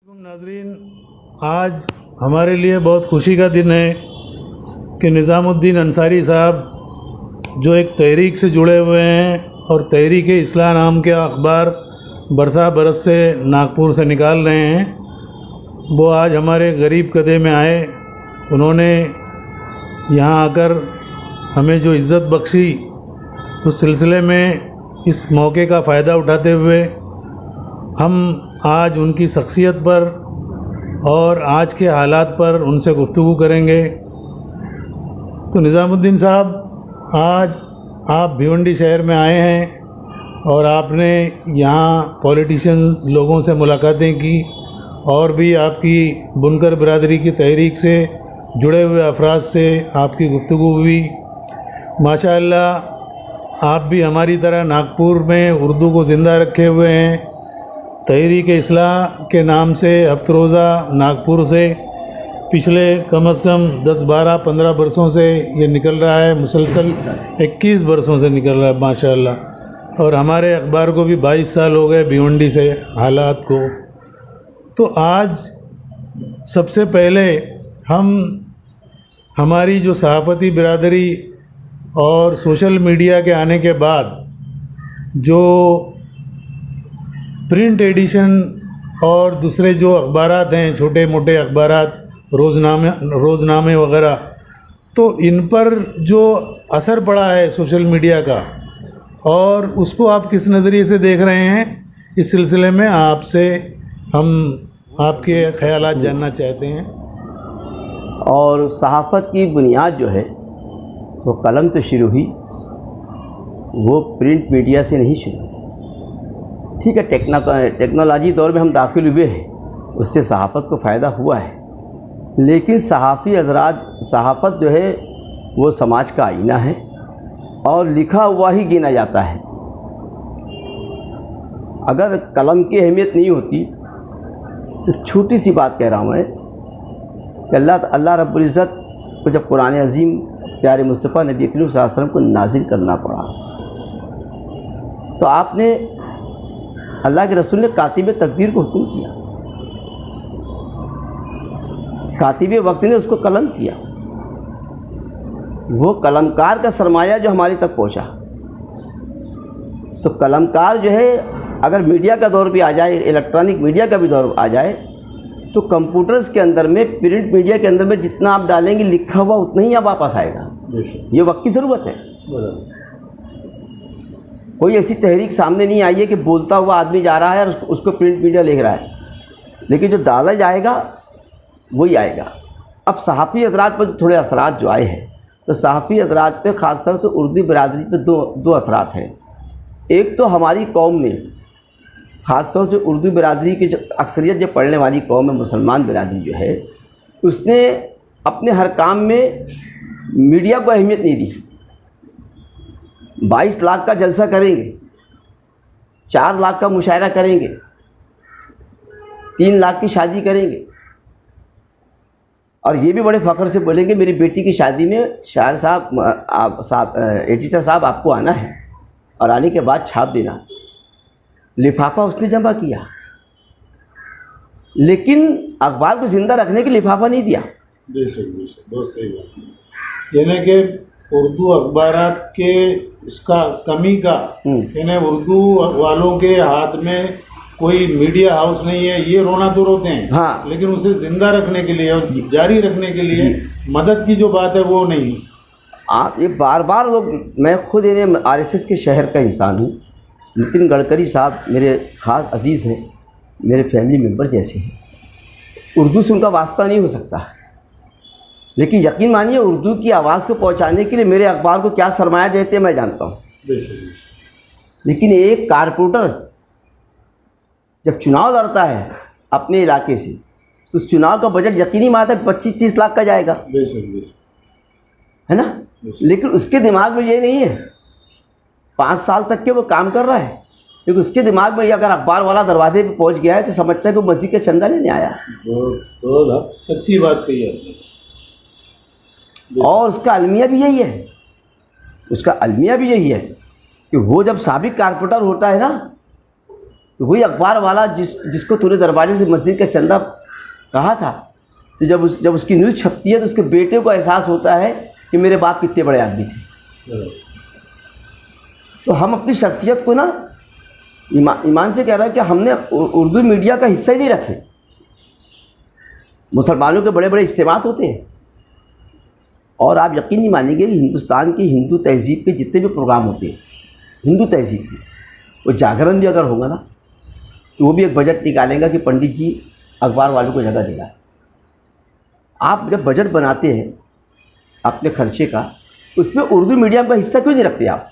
नाजरीन, आज हमारे लिए बहुत खुशी का दिन है कि निज़ामुद्दीन अंसारी साहब जो एक तहरीक से जुड़े हुए हैं और तहरीक इस्लाह नाम के अखबार बरसा बरस से नागपुर से निकाल रहे हैं, वो आज हमारे गरीब कदे में आए। उन्होंने यहाँ आकर हमें जो इज़्ज़त बख्शी, उस सिलसिले में इस मौके का फ़ायदा उठाते हुए हम आज उनकी शख्सियत पर और आज के हालात पर उनसे गुफ्तगू करेंगे। तो निज़ामुद्दीन साहब, आज आप भिवंडी शहर में आए हैं और आपने यहाँ पॉलिटिशियंस लोगों से मुलाकातें की और भी आपकी बुनकर बिरादरी की तहरीक से जुड़े हुए अफराद से आपकी गुफ्तगू हुई। माशाअल्लाह, आप भी हमारी तरह नागपुर में उर्दू को ज़िंदा रखे हुए हैं। तहरीक इस्लाह के नाम से हफ्तरोज़ा नागपुर से पिछले कम से कम 10, 12, 15 बरसों से ये निकल रहा है, मुसलसल 21 बरसों से निकल रहा है माशाअल्लाह। और हमारे अखबार को भी 22 साल हो गए भिवंडी से हालात को। तो आज सबसे पहले हम हमारी जो सहाफ़ती बिरादरी और सोशल मीडिया के आने के बाद जो प्रिंट एडिशन और दूसरे जो अखबारात हैं, छोटे मोटे अखबारात, रोज़नामे वगैरह, तो इन पर जो असर पड़ा है सोशल मीडिया का और उसको आप किस नज़रिए से देख रहे हैं, इस सिलसिले में आपसे हम आपके ख़यालात जानना चाहते हैं। और सहाफ़त की बुनियाद जो है वो कलम तो शुरू हुई, वो प्रिंट मीडिया से नहीं शुरू। ठीक है, टेक्नोलॉजी दौर में हम दाखिल हुए हैं, उससे सहाफ़त को फ़ायदा हुआ है, लेकिन सहाफ़ी हज़रात, सहाफ़त जो है वो समाज का आईना है और लिखा हुआ ही गिना जाता है। अगर कलम की अहमियत नहीं होती तो छोटी सी बात कह रहा हूँ मैं कि अल्लाह रब्बुल इज़्ज़त को जब कुरान अज़ीम प्यारे मुस्तफ़ा नबी करीम सल्लल्लाहु अलैहि वसल्लम को नाज़िल करना पड़ा, तो आपने अल्लाह के रसूल ने कातिब तकदीर को हुक्म किया, कातिब वक्त ने उसको कलम किया। वो कलमकार का सरमाया जो हमारे तक पहुंचा। तो कलमकार जो है, अगर मीडिया का दौर भी आ जाए, इलेक्ट्रॉनिक मीडिया का भी दौर आ जाए, तो कंप्यूटर्स के अंदर में, प्रिंट मीडिया के अंदर में जितना आप डालेंगे लिखा हुआ उतना ही आप वापस आएगा। ये वक्त की ज़रूरत है। कोई ऐसी तहरीक सामने नहीं आई है कि बोलता हुआ आदमी जा रहा है और उसको प्रिंट मीडिया लिख रहा है, लेकिन जो डाला जाएगा वही आएगा। अब सहाफ़ी हज़रात पर थोड़े असरात जो आए हैं, तो सहाफ़ी हज़रात पे ख़ास तौर से उर्दू बिरादरी पे दो असरात हैं। एक तो हमारी कौम ने, ख़ास तौर से उर्दू बिरादरी की जो अक्सरियत जो पढ़ने वाली कौम है, मुसलमान बिरादरी जो है, उसने अपने हर काम में मीडिया को अहमियत नहीं दी। 22 लाख का जलसा करेंगे, 4 लाख का मुशायरा करेंगे, 3 लाख की शादी करेंगे, और ये भी बड़े फ़ख्र से बोलेंगे मेरी बेटी की शादी में शायर साहब, एडिटर साहब आपको आना है और आने के बाद छाप देना। लिफाफा उसने जमा किया, लेकिन अखबार को ज़िंदा रखने के लिफाफा नहीं दिया। बहुत सही बात। यानी कि उर्दू अखबारात के उसका कमी का, यानी उर्दू वालों के हाथ में कोई मीडिया हाउस नहीं है, ये रोना तो रोते हैं, हाँ, लेकिन उसे जिंदा रखने के लिए और जारी रखने के लिए मदद की जो बात है वो नहीं। आप ये बार बार लोग, मैं खुद इन्हें आरएसएस के शहर का इंसान हूँ। नितिन गडकरी साहब मेरे ख़ास अजीज़ हैं, मेरे फैमिली मेम्बर जैसे हैं। उर्दू से उनका वास्ता नहीं हो सकता, लेकिन यकीन मानिए उर्दू की आवाज़ को पहुंचाने के लिए मेरे अखबार को क्या सरमाया देते हैं मैं जानता हूं। लेकिन एक कारपोरेटर जब चुनाव लड़ता है अपने इलाके से, तो उस चुनाव का बजट यकीनी मानता है 25-30 लाख का जाएगा, है ना। लेकिन उसके दिमाग में ये नहीं है, 5 साल तक के वो काम कर रहा है, लेकिन उसके दिमाग में ये अगर अखबार वाला दरवाजे पे पहुंच गया है तो समझता है कि मस्जिद का चंदा लेने आया। सच्ची बात कही है। और उसका अलमिया भी यही है, उसका अलमिया भी यही है कि वो जब साबिक कारपोरेटर होता है ना, तो वही अखबार वाला जिसको तूने दरवाजे से मस्जिद का चंदा कहा था, तो जब उसकी न्यूज़ छपती है तो उसके बेटे को एहसास होता है कि मेरे बाप कितने बड़े आदमी थे। तो हम अपनी शख्सियत को ना ईमान से कह रहा है कि हमने उर्दू मीडिया का हिस्सा ही नहीं रखे। मुसलमानों के बड़े बड़े इज्तिमात होते हैं, और आप यकीन नहीं मानेंगे कि हिंदुस्तान की हिंदू तहजीब के जितने भी प्रोग्राम होते हैं हिंदू तहजीब के, वो जागरण भी अगर होगा ना तो वो भी एक बजट निकालेगा कि पंडित जी अखबार वालों को जगह देगा। आप जब बजट बनाते हैं अपने खर्चे का, उसमें उर्दू मीडियम का हिस्सा क्यों नहीं रखते आप?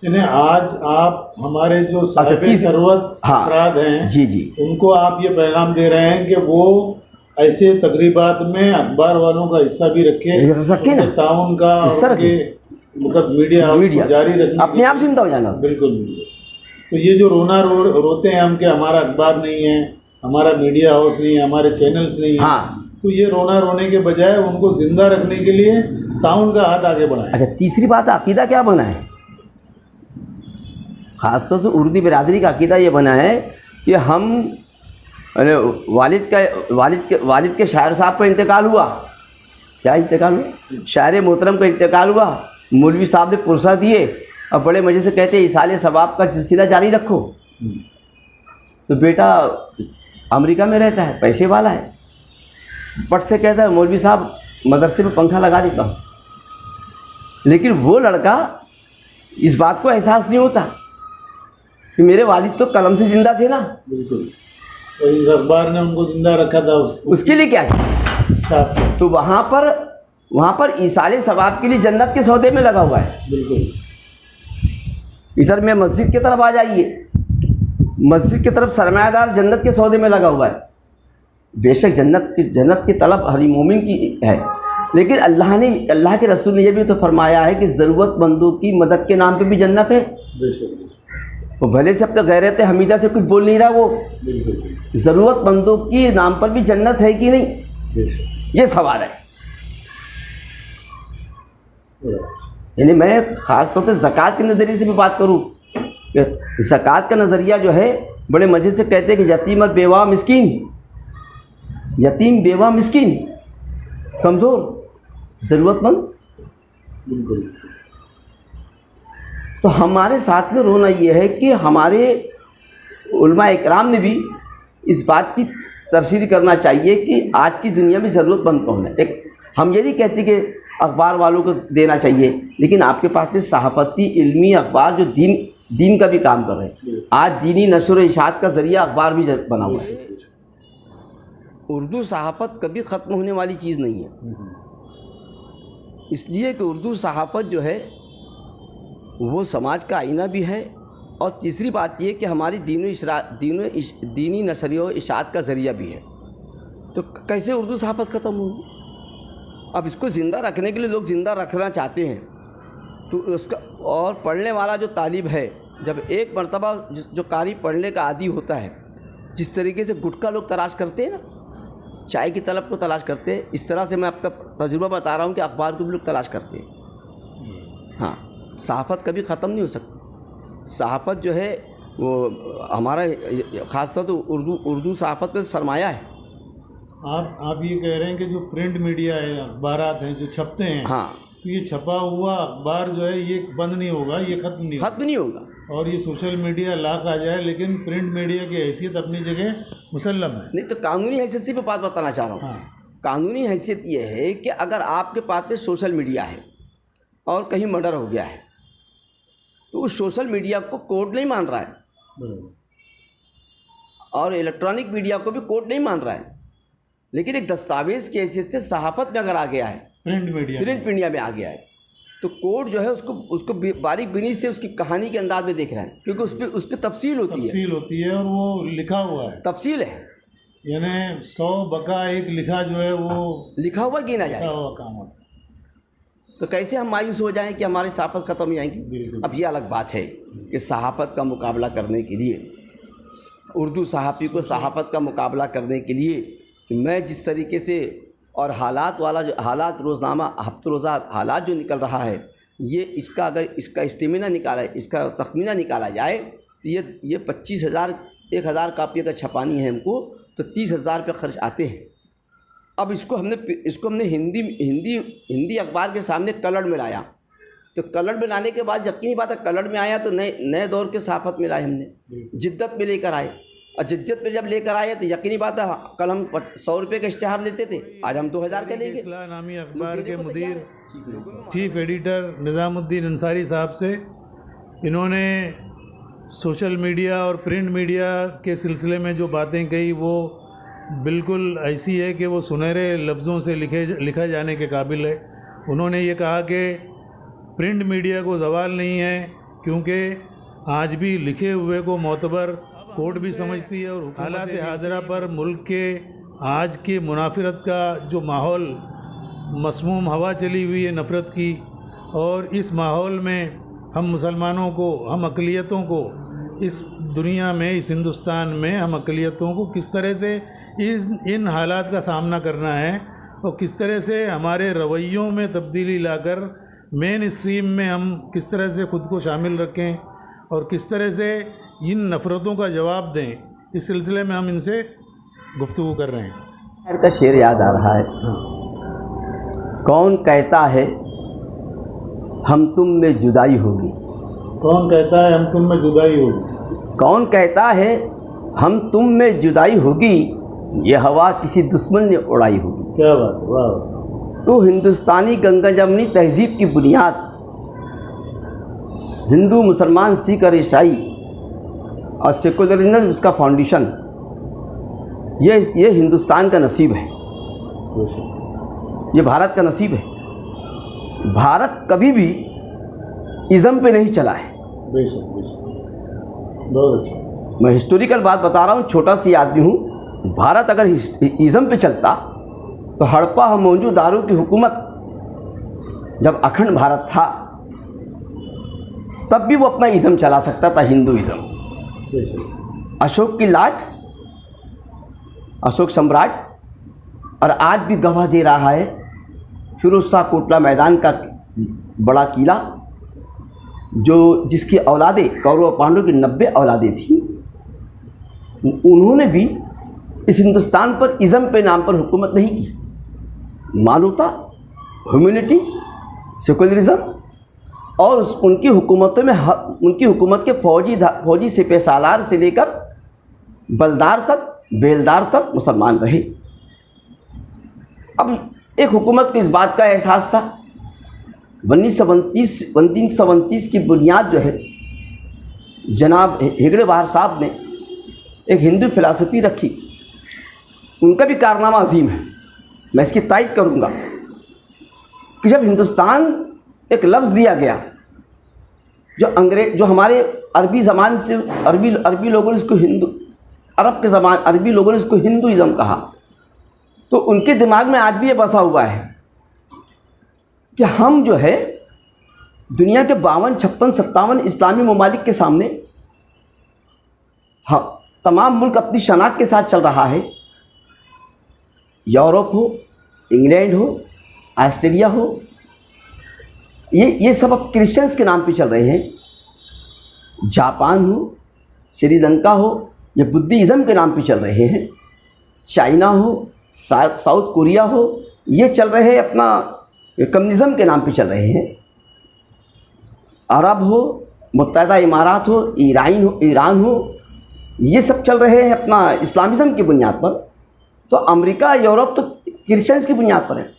यानी आज आप हमारे जो साहिब सरवत अफराद हैं जी जी, उनको आप ये पैगाम दे रहे हैं कि वो ऐसे तकरीबात में अखबार वालों का हिस्सा भी रखें ना, ताउन का मतलब मीडिया जारी रखना, अपने आप जिंदा हो जाना। बिल्कुल। तो ये जो रोते हैं हम कि हमारा अखबार नहीं है, हमारा मीडिया हाउस नहीं है, हमारे चैनल्स नहीं है, हाँ, तो ये रोने के बजाय उनको जिंदा रखने के लिए ताउन का हाथ आगे बढ़ाएं। अच्छा, तीसरी बात, अकीदा क्या बना है? ख़ासतौर से उर्दू बिरादरी का अकीदा ये बना है कि हम वालिद के शायर साहब का इंतकाल हुआ। क्या इंतकाल हुआ? शायर मोहतरम का इंतकाल हुआ। मौलवी साहब ने पुरसा दिए और बड़े मज़े से कहते इसाले सवाब का सिलसिला जारी रखो। तो बेटा अमेरिका में रहता है, पैसे वाला है, पट से कहता है मौलवी साहब मदरसे में पंखा लगा देता हूँ। लेकिन वो लड़का इस बात को एहसास नहीं होता कि मेरे वालिद तो कलम से ज़िंदा थे ना। बिल्कुल। तो इस अखबार ने उनको ज़िंदा रखा था, उसके लिए क्या किया? तो वहाँ पर ईसाले सवाब के लिए जन्नत के सौदे में लगा हुआ है। बिल्कुल। इधर में मस्जिद की तरफ आ जाइए, मस्जिद की तरफ सरमायादार जन्नत के सौदे में लगा हुआ है। बेशक जन्नत की तलब हर मोमिन की है, लेकिन अल्लाह के रसूल ने यह भी तो फरमाया है कि ज़रूरतमंदों की मदद के नाम पे भी जन्नत है। तो भले से अब तक गैरत हमीदा से कुछ बोल नहीं रहा, वो ज़रूरतमंदों की नाम पर भी जन्नत है कि नहीं, ये सवाल है। यानी मैं ख़ास तौर पर ज़कात के नज़रिए से भी बात करूँ, ज़कात का नज़रिया जो है बड़े मज़े से कहते हैं कि यतीम और बेवा मिस्कीन, यतीम बेवा मिस्कीन कमज़ोर ज़रूरतमंद। बिल्कुल। तो हमारे साथ में रोना ये है कि हमारे उलमा इकराम ने भी इस बात की तरशीह करना चाहिए कि आज की दुनिया में ज़रूरतमंद कौन है। एक हम ये नहीं कहते कि अखबार वालों को देना चाहिए, लेकिन आपके पास में सहाफ़ती इल्मी अखबार जो दीन का भी काम कर रहे हैं। आज दीनी नशर इशात का ज़रिया अखबार भी बना हुआ है। उर्दू सहाफ़त कभी ख़त्म होने वाली चीज़ नहीं है, इसलिए कि उर्दू सहाफ़त जो है वो समाज का आईना भी है, और तीसरी बात ये कि हमारी दीनी नशर व इशात का ज़रिया भी है। तो कैसे उर्दू सहाफ़त ख़त्म होगी? अब इसको ज़िंदा रखने के लिए लोग ज़िंदा रखना चाहते हैं, तो उसका और पढ़ने वाला जो तालिब है, जब एक मरतबा जो कारी पढ़ने का आदी होता है, जिस तरीके से गुटखा लोग तलाश करते हैं ना, चाय की तलब को तलाश करते हैं, इस तरह से मैं अब तक तजुर्बा बता रहा हूँ कि अखबार को भी लोग तलाश करते हैं। हाँ, सहाफ़त कभी ख़त्म नहीं हो सकती। सहाफ़त जो है वो हमारा ख़ास तौर तो उर्दू सहाफ़त का सरमाया है। आप ये कह रहे हैं कि जो प्रिंट मीडिया है, अखबारात हैं जो छपते हैं, हाँ, तो ये छपा हुआ अखबार जो है ये बंद नहीं होगा, ये ख़त्म नहीं होगा। और ये सोशल मीडिया लाख आ जाए, लेकिन प्रिंट मीडिया की हैसियत अपनी जगह मुसल्लम है। नहीं तो कानूनी हैसियत से भी बात बताना चाह रहा हूँ। हाँ। कानूनी हैसियत ये है कि अगर आपके पास में सोशल मीडिया है और कहीं मर्डर हो गया है, तो उस सोशल मीडिया को कोर्ट नहीं मान रहा है, और इलेक्ट्रॉनिक मीडिया को भी कोर्ट नहीं मान रहा है, लेकिन एक दस्तावेज़ की हैसियत से सहाफ़त में अगर आ गया है, प्रिंट मीडिया में आ गया है, तो कोर्ट जो है उसको बारीक बिनी से उसकी कहानी के अंदाज में देख रहा है, क्योंकि उस पर तफसील होती है और वो लिखा हुआ है, तफसील है। यानी 100 बका एक लिखा जो है वो लिखा हुआ गिना जाए काम होता है। तो कैसे हम मायूस हो जाएं कि हमारी सहाफ़त ख़त्म हो जाएंगी? अब ये अलग बात है कि सहाफ़त का मुकाबला करने के लिए, उर्दू सहाफ़ी को सहाफ़त का मुकाबला करने के लिए कि मैं जिस तरीके से और हालात रोज़नामा हफ्ते रोज़ा हालात जो निकल रहा है, ये इसका अगर इसका इस्तिमीना निकाला, इसका तखमीना निकाला जाए, तो ये 25,000 1,000 कापियों का छपानी है हमको, तो 30,000 रुपये खर्च आते हैं। अब इसको हमने हिंदी अखबार के सामने कलर में लाया, तो कलर में लाने के बाद यकीनी बात है, कलर में आया तो नए दौर के सहाफ़त में लाए हमने, जिद्दत में लेकर आए। और जिद्दत में जब लेकर आए तो यकीनी बात है, कल हम 100 रुपये का इश्तिहार लेते थे, आज हम 2,000 का लेंगे। इस्लाह नामी अखबार के मुदीर चीफ एडिटर निज़ामुद्दीन अंसारी साहब से इन्होंने सोशल मीडिया और प्रिंट मीडिया के सिलसिले में जो बातें कही वो बिल्कुल ऐसी है कि वो सुनहरे लफ्ज़ों से लिखा जाने के काबिल है। उन्होंने ये कहा कि प्रिंट मीडिया को ज़वाल नहीं है, क्योंकि आज भी लिखे हुए को मोतबर कोर्ट भी समझती है, और हालात हाज़िरा पर मुल्क के आज के मुनाफिरत का जो माहौल मसमूम हवा चली हुई है नफ़रत की, और इस माहौल में हम मुसलमानों को, हम अक़लियतों को इस दुनिया में, इस हिंदुस्तान में हम अक़लियतों को किस तरह से इन हालात का सामना करना है, और किस तरह से हमारे रवैयों में तब्दीली लाकर मेन स्ट्रीम में हम किस तरह से ख़ुद को शामिल रखें और किस तरह से इन नफ़रतों का जवाब दें, इस सिलसिले में हम इनसे गुफ्तगू कर रहे हैं। शायर का शेर याद आ रहा है, कौन कहता है हम तुम में जुदाई होगी, कौन कहता है हम तुम में जुदाई होगी, कौन कहता है हम तुम में जुदाई होगी, ये हवा किसी दुश्मन ने उड़ाई होगी। क्या बात है, वाह। तो हिंदुस्तानी गंगा जमनी तहजीब की बुनियाद, हिंदू मुसलमान सिख और ईसाई और सेकुलरिज्म उसका फाउंडेशन, ये हिंदुस्तान का नसीब है, ये भारत का नसीब है। भारत कभी भी इज़्म पे नहीं चला है। बेशक बेशक, बहुत अच्छा। मैं हिस्टोरिकल बात बता रहा हूँ, छोटा सी आदमी हूँ। भारत अगर इज़्म पे चलता तो हड़प्पा और मोहनजोदारो की हुकूमत जब अखंड भारत था तब भी वो अपना इज़्म चला सकता था, हिंदुइज़्म। अशोक की लाट, अशोक सम्राट, और आज भी गवाह दे रहा है फिरोज शाह कोटला मैदान का बड़ा किला, जिसकी औलादें कौरव पांडव की 90 औलादें थी, उन्होंने भी इस हिंदुस्तान पर इज़्म पे नाम पर हुकूमत नहीं की। मानवता, ह्यूमैनिटी, सेकुलरिज्म और उनकी हुकूमतों में, उनकी हुकूमत के फौजी सिपह सालार से लेकर बलदार तक, बेलदार तक मुसलमान रहे। अब एक हुकूमत को इस बात का एहसास था, 1929 की बुनियाद जो है जनाब हेगड़े बहार साहब ने एक हिंदू फिलासफी रखी, उनका भी कारनामा अजीम है, मैं इसकी तारीफ करूँगा कि जब हिंदुस्तान एक लफ्ज़ दिया गया जो हमारे अरबी ज़बान से अरबी लोगों ने इसको अरबी लोगों ने इसको हिंदुइज़्म कहा, तो उनके दिमाग में आज भी ये बसा हुआ है कि हम जो है दुनिया के 52, 56, 57 इस्लामी ममालिक के सामने, हाँ, तमाम मुल्क अपनी शनाख्त के साथ चल रहा है। यूरोप हो, इंग्लैंड हो, ऑस्ट्रेलिया हो, ये सब अब क्रिश्चियंस के नाम पे चल रहे हैं। जापान हो, श्रीलंका हो, ये बुद्धिज़्म के नाम पे चल रहे हैं। चाइना हो, साउथ कोरिया हो, ये चल रहे हैं अपना कम्युनिज़्म के नाम पे चल रहे हैं। अरब हो, मुत्तहिदा इमारात हो, ईरान हो, ये सब चल रहे हैं अपना इस्लामिज़्म की बुनियाद पर। तो अमेरिका, यूरोप तो क्रिश्चियंस की बुनियाद पर है।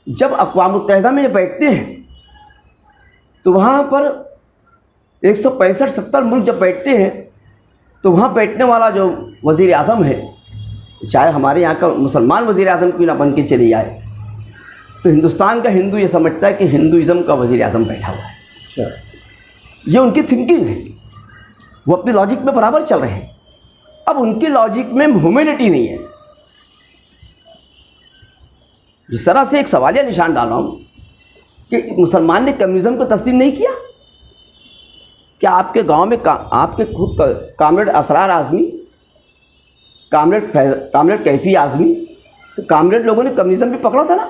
जब अक़वाम मुत्तहिदा में बैठते हैं तो वहाँ पर 165-70 मुल्क जब बैठते हैं तो वहाँ बैठने वाला जो वज़ीर आज़म है, चाहे हमारे यहाँ का मुसलमान वज़ीर आज़म क्यों ना बन के चले जाए, तो हिंदुस्तान का हिंदू ये समझता है कि हिंदुइज़्म का वज़ीर आज़म बैठा हुआ है। अच्छा, ये उनकी थिंकिंग है, वो अपनी लॉजिक में बराबर चल रहे हैं। अब उनकी लॉजिक में ह्यूमैनिटी नहीं है। जिस तरह से एक सवालिया निशान डाल रहा हूँ कि मुसलमान ने कम्युनिज़्म को तस्लीम नहीं किया। क्या आपके गांव में आपके खुद कामरेड असरार आज़मी, कामरेड कैफी आज़मी, तो कामरेड लोगों ने कम्युनिज़्म भी पकड़ा था ना,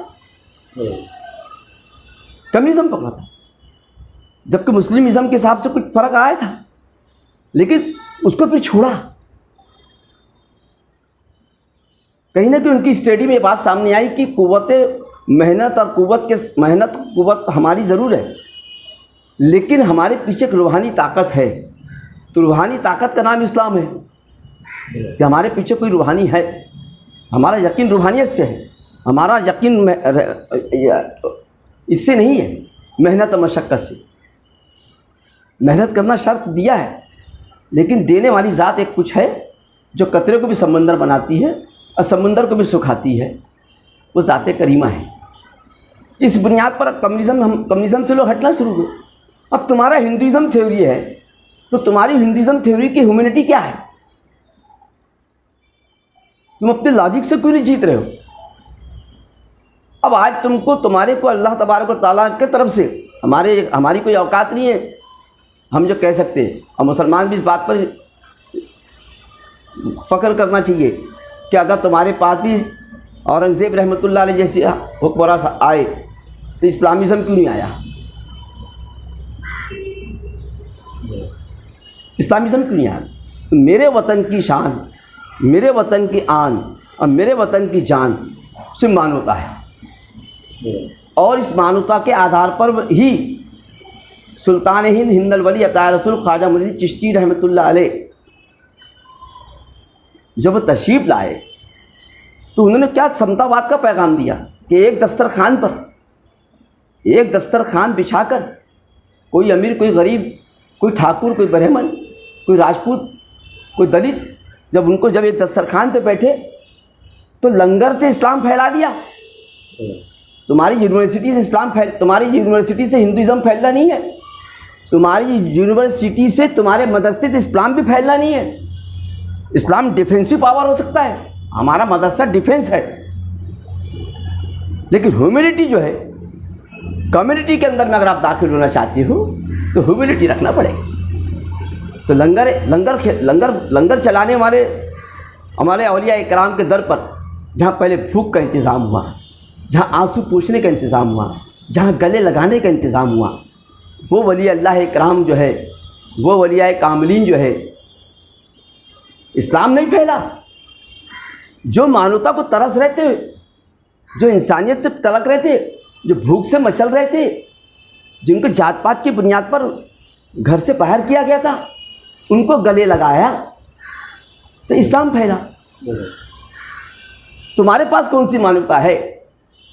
कम्युनिज़्म पकड़ा था, जबकि मुस्लिमिज़्म के हिसाब से कुछ फ़र्क आया था। लेकिन उसको फिर छोड़ा। कहीं ना कहीं उनकी स्टडी में ये बात सामने आई कि मेहनत कुव्वत हमारी ज़रूर है, लेकिन हमारे पीछे एक रूहानी ताकत है। तो रूहानी ताकत का नाम इस्लाम है कि हमारे पीछे कोई रूहानी है। हमारा यकीन रूहानियत से है, हमारा यकीन इससे नहीं है, मेहनत और मशक्क़त से। मेहनत करना शर्त दिया है, लेकिन देने वाली ज़ात एक कुछ है जो कतरे को भी समंदर बनाती है और समंदर को भी सुखाती है, वो ज़ात करीमा है। इस बुनियाद पर कम्युनिज़म से लोग हटना शुरू हुए। अब तुम्हारा हिंदुइज़्म थ्योरी है, तो तुम्हारी हिंदुइज़्म थ्योरी की ह्यूमैनिटी क्या है? तुम अपने लॉजिक से क्यों नहीं जीत रहे हो? अब आज तुम्हारे को अल्लाह तबारक व तआला के तरफ से हमारी कोई औकात नहीं है हम जो कह सकते हैं, और मुसलमान भी इस बात पर फ़ख्र करना चाहिए कि अगर तुम्हारे पास भी औरंगज़ेब रहमतुल्लाह अलैह जैसी हुक्मरान आए तो इस्लामिज़म क्यों नहीं आया? इस्लामिज़म क्यों नहीं आया? तो मेरे वतन की शान, मेरे वतन की आन और मेरे वतन की जान से मानवता है, और इस मानवता के आधार पर ही सुल्तान हिंद हिंदल वली अता रसूल ख्वाजा मुइनुद्दीन चिश्ती रहमतुल्लाह अलैह जब तशरीफ़ लाए तो उन्होंने क्या समतावाद का पैगाम दिया कि एक दस्तरखान बिछाकर कोई अमीर, कोई गरीब, कोई ठाकुर, कोई ब्राह्मण, कोई राजपूत, कोई दलित, जब एक दस्तरखान पे बैठे तो लंगर से इस्लाम फैला दिया। तुम्हारी यूनिवर्सिटी से हिंदुइज़्म फैलना नहीं है, तुम्हारी यूनिवर्सिटी से, तुम्हारे मदरसे से इस्लाम भी फैलना नहीं है। इस्लाम डिफेंसिव पावर हो सकता है, हमारा मदरसा डिफेंस है, लेकिन ह्यूमैनिटी जो है कम्युनिटी के अंदर में अगर आप दाखिल होना चाहते हो तो ह्यूमैनिटी रखना पड़ेगा। तो लंगर चलाने वाले हमारे औलिया इकराम के दर पर जहाँ पहले भूख का इंतज़ाम हुआ, जहाँ आंसू पोंछने का इंतज़ाम हुआ, जहाँ गले लगाने का इंतज़ाम हुआ, वो वली अल्लाह इकराम जो है, वो वलिया कामिलीन जो है, इस्लाम नहीं फैला। जो मानवता को तरस रहे थे, जो इंसानियत से तलक रहे थे, जो भूख से मचल रहे थे, जिनको जात पात की बुनियाद पर घर से बाहर किया गया था, उनको गले लगाया तो इस्लाम फैला। तुम्हारे पास कौन सी मानवता है?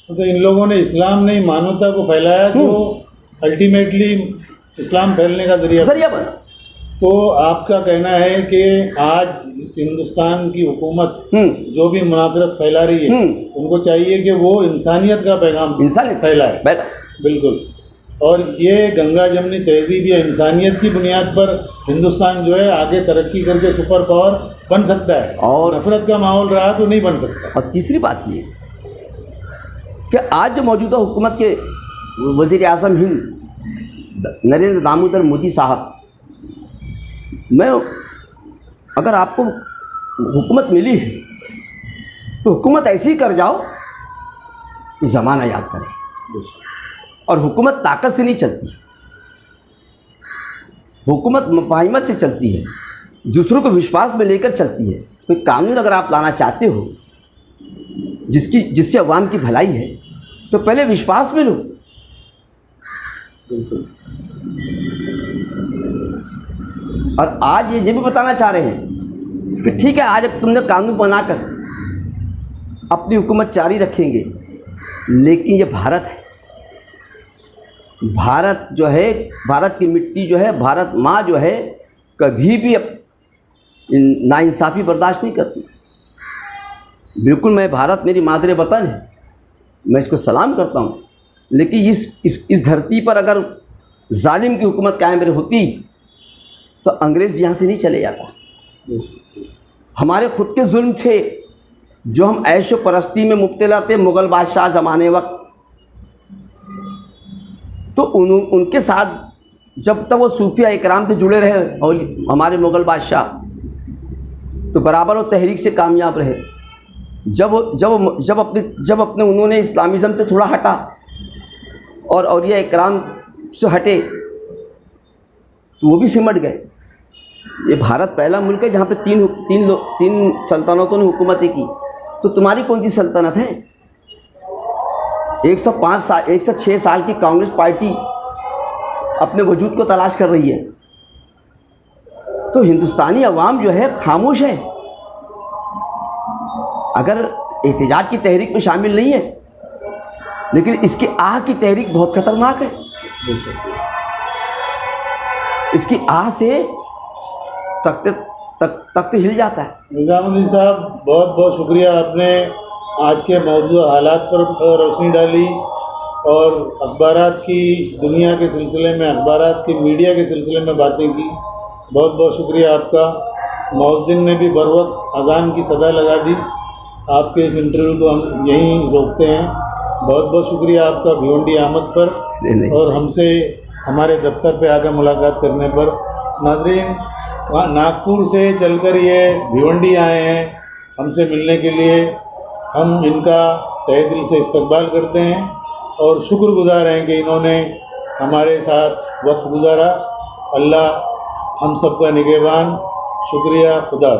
तो इन लोगों ने इस्लाम नहीं मानवता को फैलाया, जो अल्टीमेटली इस्लाम फैलने का जरिया बना। तो आपका कहना है कि आज इस हिंदुस्तान की हुकूमत जो भी मुनाफिरत फैला रही है, उनको चाहिए कि वो इंसानियत का पैगाम फैलाए। बिल्कुल। और ये गंगा जमनी तहजीब या इंसानियत की बुनियाद पर हिंदुस्तान जो है आगे तरक्की करके सुपर पावर बन सकता है, और नफरत का माहौल रहा तो नहीं बन सकता। और तीसरी बात ये कि आज जो मौजूदा हुकूमत के वज़ीर आज़म हिंद नरेंद्र दामोदर मोदी साहब, मैं अगर आपको हुकूमत मिली है तो हुकूमत ऐसी कर जाओ कि ज़माना याद करें। और हुकूमत ताकत से नहीं चलती, हुकूमत मुफाहिमत से चलती है, दूसरों को विश्वास में लेकर चलती है। कोई कानून अगर आप लाना चाहते हो जिससे अवाम की भलाई है, तो पहले विश्वास में लो। और आज ये भी बताना चाह रहे हैं कि ठीक है, आज अब तुमने कानून बनाकर अपनी हुकूमत जारी रखेंगे, लेकिन ये भारत है, भारत जो है, भारत की मिट्टी जो है, भारत माँ जो है, कभी भी नाइंसाफ़ी बर्दाश्त नहीं करती। बिल्कुल, मैं भारत मेरी मादरे वतन है, मैं इसको सलाम करता हूँ, लेकिन इस धरती पर अगर जालिम की हुकूमत कायम होती तो अंग्रेज़ यहाँ से नहीं चले जाता। हमारे खुद के जुल्म थे जो हम ऐशो परस्ती में मुब्तला थे मुग़ल बादशाह ज़माने वक्त, तो उनके साथ जब तक वो सूफिया इकराम से जुड़े रहे और हमारे मुग़ल बादशाह, तो बराबर वो तहरीक से कामयाब रहे। जब अपने उन्होंने इस्लामिज़म से थोड़ा हटा और औलिया इकराम से हटे, तो वो भी सिमट गए। ये भारत पहला मुल्क है जहाँ पे तीन सल्तनतों ने हुकूमतें की, तो तुम्हारी कौन सी सल्तनत है? 106 साल की कांग्रेस पार्टी अपने वजूद को तलाश कर रही है, तो हिंदुस्तानी अवाम जो है खामोश है, अगर एहतजाज की तहरीक में शामिल नहीं है, लेकिन इसकी आह की तहरीक बहुत खतरनाक है। इसकी आह से तख्त हिल जाता है। निज़ामुद्दीन साहब, बहुत बहुत शुक्रिया, आपने आज के मौजूदा हालात पर रोशनी डाली और अखबारात की दुनिया के सिलसिले में, अखबारात की मीडिया के सिलसिले में बातें की। बहुत बहुत शुक्रिया आपका। मौज़िन ने भी बर वक्त अज़ान की सदा लगा दी। आपके इस इंटरव्यू को हम यहीं रोकते हैं। बहुत बहुत शुक्रिया आपका भिवंडी आमद पर और हमसे हमारे दफ्तर पे आकर मुलाकात करने पर। नाज़रीन, वहाँ नागपुर से चलकर ये भिवंडी आए हैं हमसे मिलने के लिए। हम इनका तहे दिल से इस्तकबाल करते हैं और शुक्रगुज़ार हैं कि इन्होंने हमारे साथ वक्त गुजारा। अल्लाह हम सब का निगहबान। शुक्रिया। खुदा।